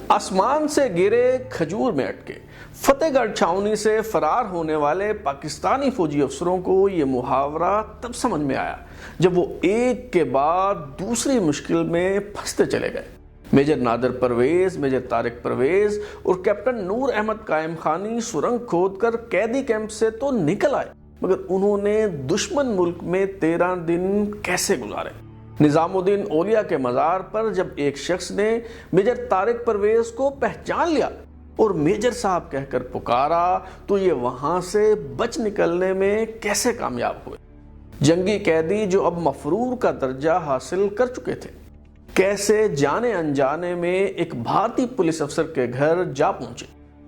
آسمان سے گرے کھجور میں اٹکے فتح گڑھ چھاؤنی سے فرار ہونے والے پاکستانی فوجی افسروں کو یہ محاورہ تب سمجھ میں آیا جب وہ ایک کے بعد دوسری مشکل میں پھنستے چلے گئے۔ میجر نادر پرویز، میجر طارق پرویز اور کیپٹن نور احمد قائم خانی سرنگ کھود کر قیدی کیمپ سے تو نکل آئے، مگر انہوں نے دشمن ملک میں 13 دن کیسے گزارے؟ نظام الدین اولیاء کے مزار پر جب ایک شخص نے میجر طارق پرویز کو پہچان لیا اور میجر صاحب کہہ کر پکارا تو یہ وہاں سے بچ نکلنے میں کیسے کامیاب ہوئے؟ جنگی قیدی جو اب مفرور کا درجہ حاصل کر چکے تھے، کیسے جانے انجانے میں ایک بھارتی پولیس افسر کے گھر جا پہنچے؟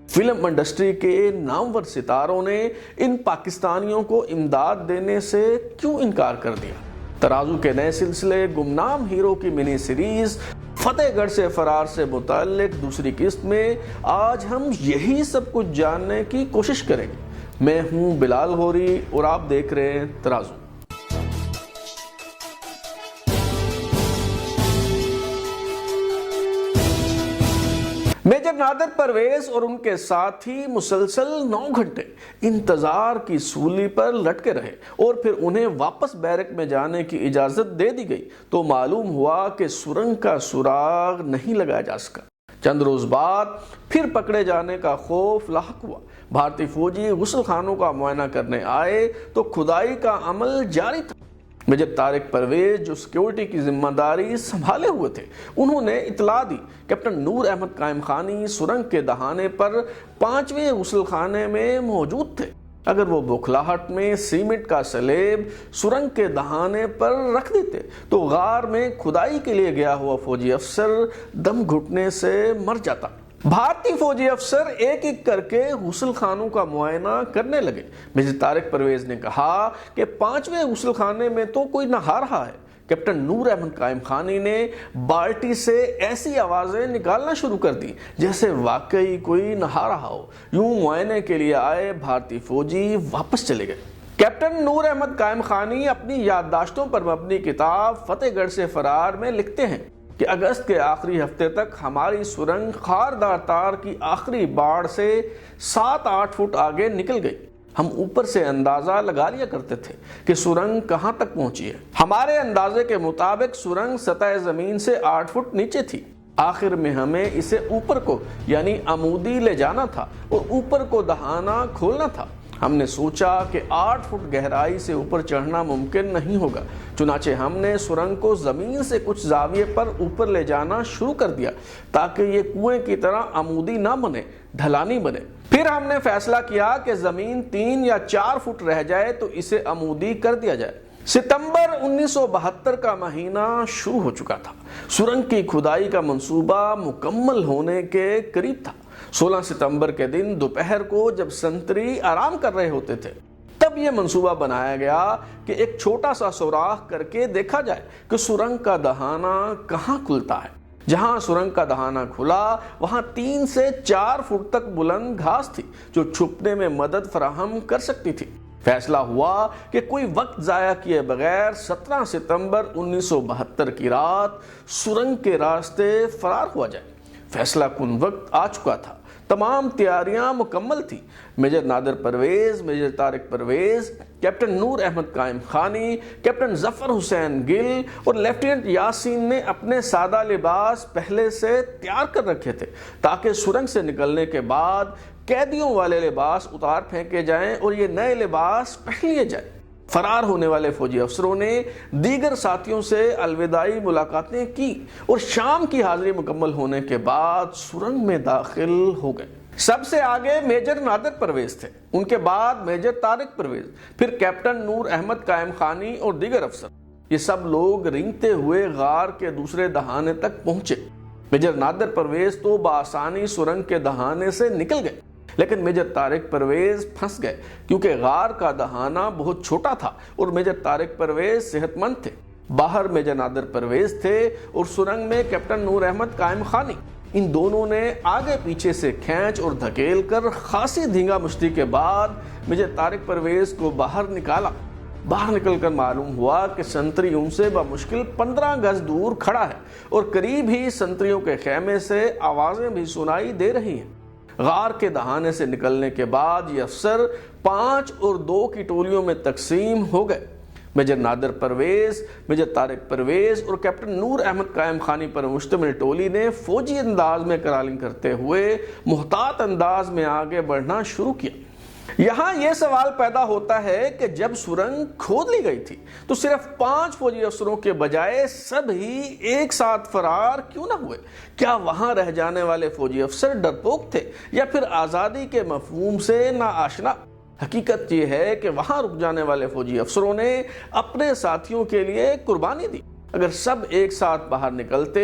فلم انڈسٹری کے نامور ستاروں نے ان پاکستانیوں کو امداد دینے سے کیوں انکار کر دیا؟ ترازو کے نئے سلسلے گمنام ہیرو کی منی سیریز فتح گڑھ سے فرار سے متعلق دوسری قسط میں آج ہم یہی سب کچھ جاننے کی کوشش کریں گے۔ میں ہوں بلال غوری اور آپ دیکھ رہے ہیں ترازو۔ میجر نادر پرویز اور ان کے ساتھی مسلسل 9 گھنٹے انتظار کی سولی پر لٹکے رہے اور پھر انہیں واپس بیرک میں جانے کی اجازت دے دی گئی تو معلوم ہوا کہ سرنگ کا سراغ نہیں لگایا جا سکا۔ چند روز بعد پھر پکڑے جانے کا خوف لاحق ہوا۔ بھارتی فوجی غسل خانوں کا معائنہ کرنے آئے تو کھدائی کا عمل جاری تھا۔ میجر طارق پرویز جو سیکیورٹی کی ذمہ داری سنبھالے ہوئے تھے، انہوں نے اطلاع دی کیپٹن نور احمد قائم خانی سرنگ کے دہانے پر 5ویں غسل خانے میں موجود تھے۔ اگر وہ بکھلاہٹ میں سیمنٹ کا سلیب سرنگ کے دہانے پر رکھ دیتے تو غار میں کھدائی کے لیے گیا ہوا فوجی افسر دم گھٹنے سے مر جاتا۔ بھارتی فوجی افسر ایک ایک کر کے غسل خانوں کا معائنہ کرنے لگے۔ میجر طارق پرویز نے کہا کہ 5ویں غسل خانے میں تو کوئی نہا رہا ہے۔ کیپٹن نور احمد قائم خانی نے بالٹی سے ایسی آوازیں نکالنا شروع کر دی جیسے واقعی کوئی نہا رہا ہو۔ یوں معائنے کے لیے آئے بھارتی فوجی واپس چلے گئے۔ کیپٹن نور احمد قائم خانی اپنی یادداشتوں پر مبنی کتاب فتح گڑھ سے فرار میں لکھتے ہیں کہ اگست کے آخری ہفتے تک ہماری سرنگ خاردار تار کی آخری باڑ سے 7-8 فٹ آگے نکل گئی۔ ہم اوپر سے اندازہ لگا لیا کرتے تھے کہ سرنگ کہاں تک پہنچی ہے۔ ہمارے اندازے کے مطابق سرنگ سطح زمین سے 8 فٹ نیچے تھی۔ آخر میں ہمیں اسے اوپر کو یعنی عمودی لے جانا تھا اور اوپر کو دہانہ کھولنا تھا۔ ہم نے سوچا کہ 8 فٹ گہرائی سے اوپر چڑھنا ممکن نہیں ہوگا، چنانچہ ہم نے سرنگ کو زمین سے کچھ زاویے پر اوپر لے جانا شروع کر دیا تاکہ یہ کنویں کی طرح عمودی نہ بنے، ڈھلانی بنے۔ پھر ہم نے فیصلہ کیا کہ زمین 3 یا 4 فٹ رہ جائے تو اسے عمودی کر دیا جائے۔ ستمبر 1972 کا مہینہ شروع ہو چکا تھا۔ سرنگ کی کھدائی کا منصوبہ مکمل ہونے کے قریب تھا۔ 16 ستمبر کے دن دوپہر کو جب سنتری آرام کر رہے ہوتے تھے تب یہ منصوبہ بنایا گیا کہ ایک چھوٹا سا سوراخ کر کے دیکھا جائے کہ سرنگ کا دہانہ کہاں کھلتا ہے۔ جہاں سرنگ کا دہانہ کھلا وہاں 3 سے 4 فٹ تک بلند گھاس تھی جو چھپنے میں مدد فراہم کر سکتی تھی۔ فیصلہ ہوا کہ کوئی وقت ضائع کیے بغیر 17 ستمبر 1972 کی رات سرنگ کے راستے فرار ہوا جائے۔ فیصلہ کن وقت آ چکا تھا۔ تمام تیاریاں مکمل تھی۔ میجر نادر پرویز، میجر طارق پرویز، کیپٹن نور احمد قائم خانی، کیپٹن ظفر حسین گل اور لیفٹیننٹ یاسین نے اپنے سادہ لباس پہلے سے تیار کر رکھے تھے تاکہ سرنگ سے نکلنے کے بعد قیدیوں والے لباس اتار پھینکے جائیں اور یہ نئے لباس پہن لیے جائیں۔ فرار ہونے والے فوجی افسروں نے دیگر ساتھیوں سے الوداعی ملاقاتیں کی اور شام کی حاضری مکمل ہونے کے بعد سرنگ میں داخل ہو گئے۔ سب سے آگے میجر نادر پرویز تھے، ان کے بعد میجر طارق پرویز، پھر کیپٹن نور احمد قائم خانی اور دیگر افسر۔ یہ سب لوگ رینگتے ہوئے غار کے دوسرے دہانے تک پہنچے۔ میجر نادر پرویز تو بآسانی سرنگ کے دہانے سے نکل گئے، لیکن میجر طارق پرویز پھنس گئے کیونکہ غار کا دہانہ بہت چھوٹا تھا اور میجر طارق پرویز صحت مند تھے۔ باہر میجر نادر پرویز تھے اور سرنگ میں کیپٹن نور احمد قائم خانی۔ ان دونوں نے آگے پیچھے سے کھینچ اور دھکیل کر خاصی دھینگا مشتی کے بعد میجر طارق پرویز کو باہر نکالا۔ باہر نکل کر معلوم ہوا کہ سنتری ان سے بمشکل 15 گز دور کھڑا ہے اور قریب ہی سنتریوں کے خیمے سے آوازیں بھی سنائی دے رہی ہیں۔ غار کے دہانے سے نکلنے کے بعد یہ افسر 5 اور 2 کی ٹولیوں میں تقسیم ہو گئے۔ میجر نادر پرویز، میجر طارق پرویز اور کیپٹن نور احمد قائم خانی پر مشتمل ٹولی نے فوجی انداز میں کرالنگ کرتے ہوئے محتاط انداز میں آگے بڑھنا شروع کیا۔ یہاں یہ سوال پیدا ہوتا ہے کہ جب سرنگ کھود لی گئی تھی تو صرف 5 فوجی افسروں کے بجائے سب ہی ایک ساتھ فرار کیوں نہ ہوئے؟ کیا وہاں رہ جانے والے فوجی افسر ڈرپوک تھے یا پھر آزادی کے مفہوم سے ناآشنا؟ حقیقت یہ ہے کہ وہاں رک جانے والے فوجی افسروں نے اپنے ساتھیوں کے لیے قربانی دی۔ اگر سب ایک ساتھ باہر نکلتے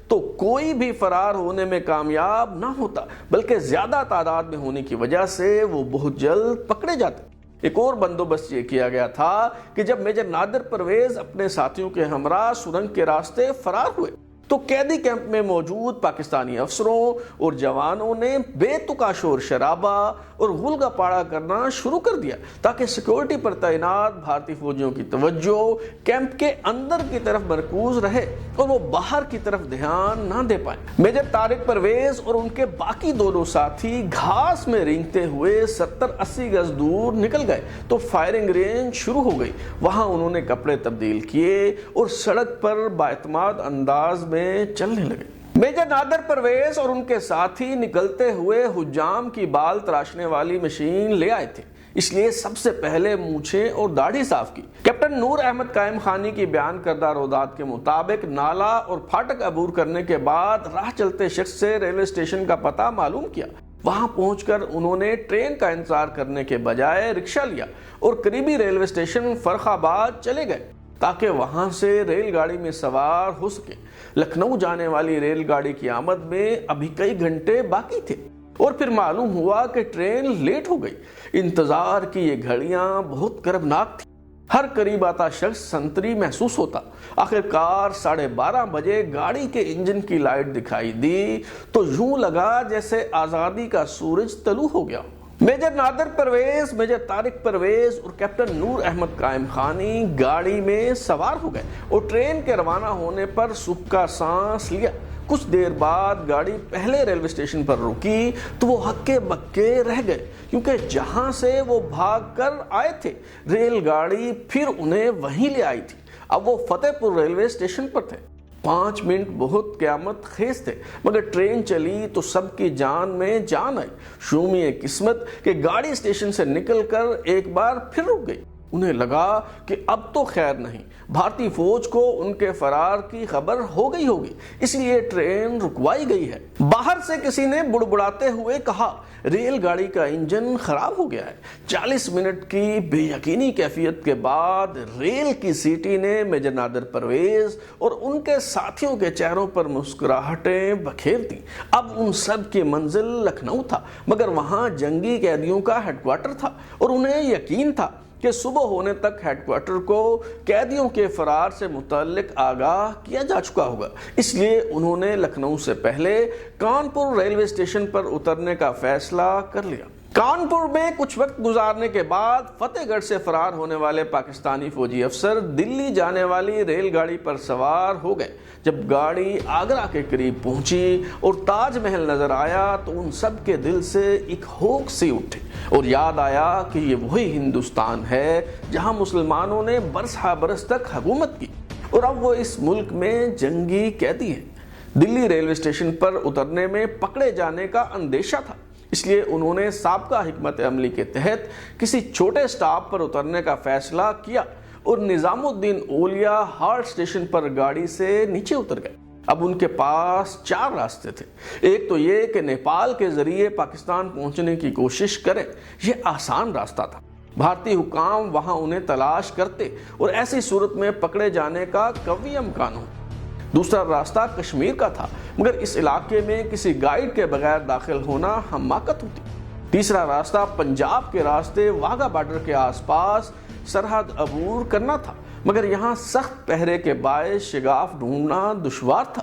تو کوئی بھی فرار ہونے میں کامیاب نہ ہوتا، بلکہ زیادہ تعداد میں ہونے کی وجہ سے وہ بہت جلد پکڑے جاتے۔ ایک اور بندوبست یہ کیا گیا تھا کہ جب میجر نادر پرویز اپنے ساتھیوں کے ہمراہ سرنگ کے راستے فرار ہوئے تو قیدی کیمپ میں موجود پاکستانی افسروں اور جوانوں نے بے تکا شور شرابہ اور غلغہ پاڑا کرنا شروع کر دیا تاکہ سیکورٹی پر تعینات بھارتی فوجیوں کی توجہ کیمپ کے اندر کی طرف مرکوز رہے اور وہ باہر کی طرف دھیان نہ دے پائیں۔ میجر طارق پرویز اور ان کے باقی دونوں ساتھی گھاس میں رینگتے ہوئے 70-80 گز دور نکل گئے تو فائرنگ رینج شروع ہو گئی۔ وہاں انہوں نے کپڑے تبدیل کیے اور سڑک پر بااعتماد انداز میں چلنے لگے۔ میجر نادر پرویز اور ان کے ساتھی نکلتے ہوئے حجام کی بال تراشنے والی مشین لے آئے تھے، اس لیے سب سے پہلے مونچھیں اور داڑھی صاف کی۔ کیپٹن نور احمد قائم خانی کی بیان کردہ رودات کے مطابق نالا اور پھاٹک عبور کرنے کے بعد راہ چلتے شخص سے ریلوے اسٹیشن کا پتہ معلوم کیا۔ وہاں پہنچ کر انہوں نے ٹرین کا انتظار کرنے کے بجائے رکشہ لیا اور قریبی ریلوے اسٹیشن فرخ آباد چلے گئے تاکہ وہاں سے ریل گاڑی میں سوار ہو سکے۔ لکھنؤ جانے والی ریل گاڑی کی آمد میں ابھی کئی گھنٹے باقی تھے اور پھر معلوم ہوا کہ ٹرین لیٹ ہو گئی۔ انتظار کی یہ گھڑیاں بہت کربناک تھیں۔ ہر قریب آتا شخص سنتری محسوس ہوتا۔ آخرکار 12:30 بجے گاڑی کے انجن کی لائٹ دکھائی دی تو یوں لگا جیسے آزادی کا سورج طلوع ہو گیا۔ میجر نادر پرویز، میجر طارق پرویز اور کیپٹن نور احمد قائم خانی گاڑی میں سوار ہو گئے اور ٹرین کے روانہ ہونے پر سکھ کا سانس لیا۔ کچھ دیر بعد گاڑی پہلے ریلوے اسٹیشن پر رکی تو وہ ہکے بکے رہ گئے کیونکہ جہاں سے وہ بھاگ کر آئے تھے ریل گاڑی پھر انہیں وہیں لے آئی تھی۔ اب وہ فتح پور ریلوے اسٹیشن پر تھے۔ 5 منٹ بہت قیامت خیز تھے، مگر ٹرین چلی تو سب کی جان میں جان آئی۔ شومی قسمت کہ گاڑی اسٹیشن سے نکل کر ایک بار پھر رک گئی۔ انہیں لگا کہ اب تو خیر نہیں، بھارتی فوج کو ان کے فرار کی خبر ہو گئی ہوگی، اس لیے ٹرین رکوائی گئی ہے۔ باہر سے کسی نے بڑبڑاتے ہوئے کہا، ریل گاڑی کا انجن خراب ہو گیا ہے۔ 40 منٹ کی بے یقینی کیفیت کے بعد ریل کی سیٹی نے میجر نادر پرویز اور ان کے ساتھیوں کے چہروں پر مسکراہٹیں بکھیر دیں۔ اب ان سب کی منزل لکھنؤ تھا، مگر وہاں جنگی قیدیوں کا ہیڈ کوارٹر تھا اور انہیں یقین تھا کہ صبح ہونے تک ہیڈ کوارٹر کو قیدیوں کے فرار سے متعلق آگاہ کیا جا چکا ہوگا۔ اس لیے انہوں نے لکھنؤ سے پہلے کانپور ریلوے اسٹیشن پر اترنے کا فیصلہ کر لیا۔ کانپور میں کچھ وقت گزارنے کے بعد فتح گڑھ سے فرار ہونے والے پاکستانی فوجی افسر دلی جانے والی ریل گاڑی پر سوار ہو گئے۔ جب گاڑی آگرہ کے قریب پہنچی اور تاج محل نظر آیا تو ان سب کے دل سے ایک ہوک سی اٹھی اور یاد آیا کہ یہ وہی ہندوستان ہے جہاں مسلمانوں نے برس ہا برس تک حکومت کی اور اب وہ اس ملک میں جنگی قیدی ہیں۔ دلی ریلوے اسٹیشن پر اترنے میں پکڑے جانے کا اندیشہ تھا، اس لیے انہوں نے سابقہ حکمت عملی کے تحت کسی چھوٹے سٹاپ پر اترنے کا فیصلہ کیا اور نظام الدین اولیا ہالٹ اسٹیشن پر گاڑی سے نیچے اتر گئے۔ اب ان کے پاس 4 راستے تھے۔ ایک تو یہ کہ نیپال کے ذریعے پاکستان پہنچنے کی کوشش کریں، یہ آسان راستہ تھا۔ بھارتی حکام وہاں انہیں تلاش کرتے اور ایسی صورت میں پکڑے جانے کا قوی امکان ہو۔ دوسرا راستہ کشمیر کا تھا، مگر اس علاقے میں کسی گائیڈ کے بغیر داخل ہونا حماقت ہوتی۔ تیسرا راستہ پنجاب کے راستے واگا بارڈر کے آس پاس سرحد عبور کرنا تھا، مگر یہاں سخت پہرے کے باعث شگاف ڈھونڈنا دشوار تھا۔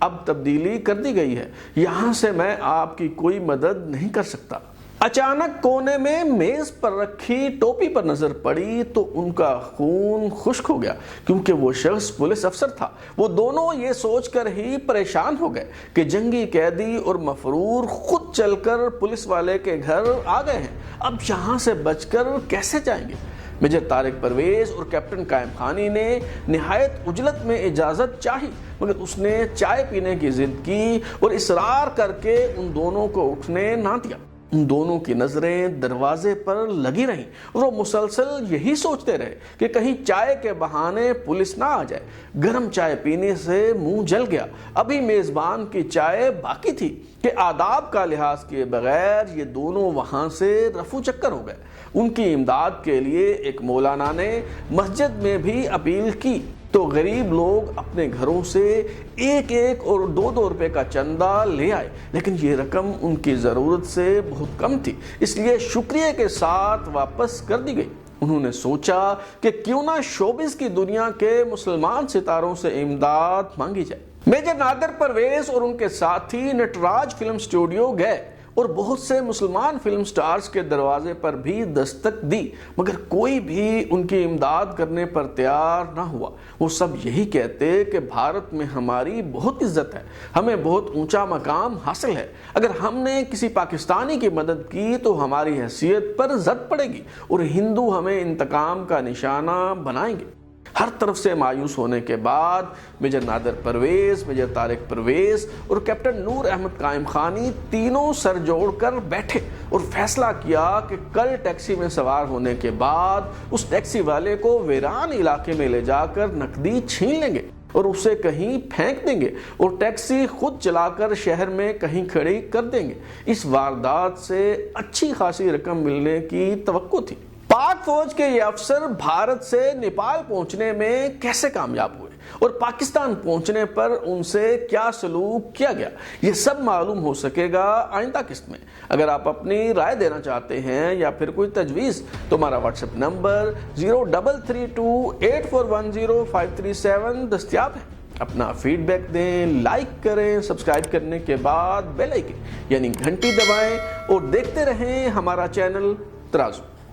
اب تبدیلی کر دی گئی ہے، یہاں سے میں آپ کی کوئی مدد نہیں کر سکتا۔ اچانک کونے میں میز پر رکھی ٹوپی پر نظر پڑی تو ان کا خون خشک ہو گیا، کیونکہ وہ شخص پولیس افسر تھا۔ وہ دونوں یہ سوچ کر ہی پریشان ہو گئے کہ جنگی قیدی اور مفرور خود چل کر پولیس والے کے گھر آ گئے ہیں، اب یہاں سے بچ کر کیسے جائیں گے؟ میجر طارق پرویز اور کیپٹن قائم خانی نے نہایت عجلت میں اجازت چاہی، مگر اس نے چائے پینے کی ضد کی اور اصرار کر کے ان دونوں کو اٹھنے نہ دیا۔ ان دونوں کی نظریں دروازے پر لگی رہیں اور وہ مسلسل یہی سوچتے رہے کہ کہیں چائے کے بہانے پولیس نہ آ جائے۔ گرم چائے پینے سے منہ جل گیا، ابھی میزبان کی چائے باقی تھی کہ آداب کا لحاظ کیے بغیر یہ دونوں وہاں سے رفو چکر ہو گئے۔ ان کی امداد کے لیے ایک مولانا نے مسجد میں بھی اپیل کی تو غریب لوگ اپنے گھروں سے ایک ایک اور 2 روپے کا چندہ لے آئے، لیکن یہ رقم ان کی ضرورت سے بہت کم تھی، اس لیے شکریہ کے ساتھ واپس کر دی گئی۔ انہوں نے سوچا کہ کیوں نہ شوبز کی دنیا کے مسلمان ستاروں سے امداد مانگی جائے۔ میجر نادر پرویز اور ان کے ساتھی نٹراج فلم اسٹوڈیو گئے اور بہت سے مسلمان فلم سٹارز کے دروازے پر بھی دستک دی، مگر کوئی بھی ان کی امداد کرنے پر تیار نہ ہوا۔ وہ سب یہی کہتے کہ بھارت میں ہماری بہت عزت ہے، ہمیں بہت اونچا مقام حاصل ہے، اگر ہم نے کسی پاکستانی کی مدد کی تو ہماری حیثیت پر زد پڑے گی اور ہندو ہمیں انتقام کا نشانہ بنائیں گے۔ ہر طرف سے مایوس ہونے کے بعد میجر نادر پرویز، میجر طارق پرویز اور کیپٹن نور احمد قائم خانی تینوں سر جوڑ کر بیٹھے اور فیصلہ کیا کہ کل ٹیکسی میں سوار ہونے کے بعد اس ٹیکسی والے کو ویران علاقے میں لے جا کر نقدی چھین لیں گے اور اسے کہیں پھینک دیں گے اور ٹیکسی خود چلا کر شہر میں کہیں کھڑی کر دیں گے۔ اس واردات سے اچھی خاصی رقم ملنے کی توقع تھی۔ پاک فوج کے یہ افسر بھارت سے نیپال پہنچنے میں کیسے کامیاب ہوئے اور پاکستان پہنچنے پر ان سے کیا سلوک کیا گیا، یہ سب معلوم ہو سکے گا آئندہ قسط میں۔ اگر آپ اپنی رائے دینا چاہتے ہیں یا پھر کوئی تجویز تو ہمارا واٹس ایپ نمبر 033284105337 دستیاب ہے۔ اپنا فیڈ بیک دیں، لائک کریں، سبسکرائب کرنے کے بعد بیل آئکن یعنی گھنٹی دبائیں اور دیکھتے رہیں ہمارا چینل ترازو۔